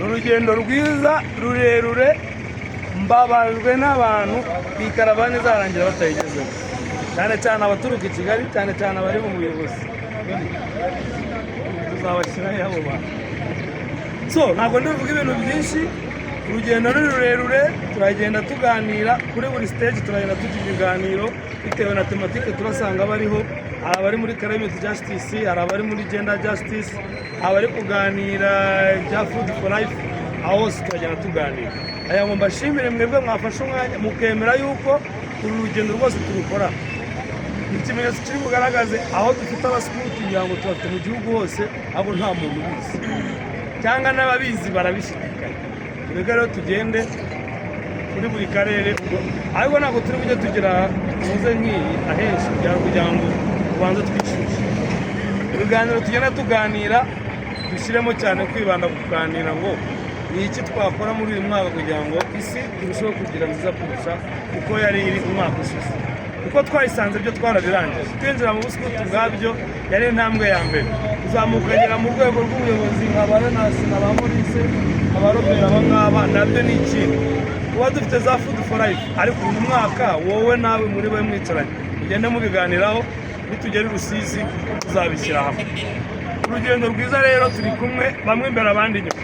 urugendo rwiza rurerure mbabajwe n'abantu bikaravani zarangira batayigezeho cyane cyane abaturuka i Kigali cyane cyane abari mu buyobozi tuzabashyiraho abo bantu so ntabwo ndivuga ibintu byinshi urugendo ni rurerure turagenda tuganira kuri buri stage turagenda tugira ibiganiro bitewe na tematike turasanga bariho abari muri climate justice abari muri gender justice abari kuganira bya food for life aho turagenda tuganira aya ngo mbashimire mwebwe mwafashe umwanya mukemera yuko uru rugendo rwose turukora ikimenyetso kiri bugaragaze aho dufite abasikuti kugira ngo tubafite mu gihugu hose abo nta muntu ubizi cyangwa n'ababizi barabishidikanya reka rero tugende kuri buri karere ariko ntabwo turi bujye tugira muze nk'iyi ahenshi kugira ngo tubanze twishyushye ibiganiro tugenda tuganira dushyiremo cyane kwibanda ku kuganira ngo ni iki twakora muri uyu mwaka kugira ngo isi turusheho kugira nziza kurusha uko yari iri umwaka ushize kuko twayisanze byo twarabirangije twinjira mu busikuti bwabyo yari intambwe ya mbere tuzamukagera mu rwego rw'ubuyobozi abaranasi n'abamurise abarobera abangaba nabyo ni ikintu kuba dufite za food for life ariko uyu mwaka wowe nawe muri we mwicaranye mugende mubiganiraho nitugera i Rusizi tuzabishyira hamwe urugendo rwiza rero turi kumwe bamwe imbere abandi inyuma.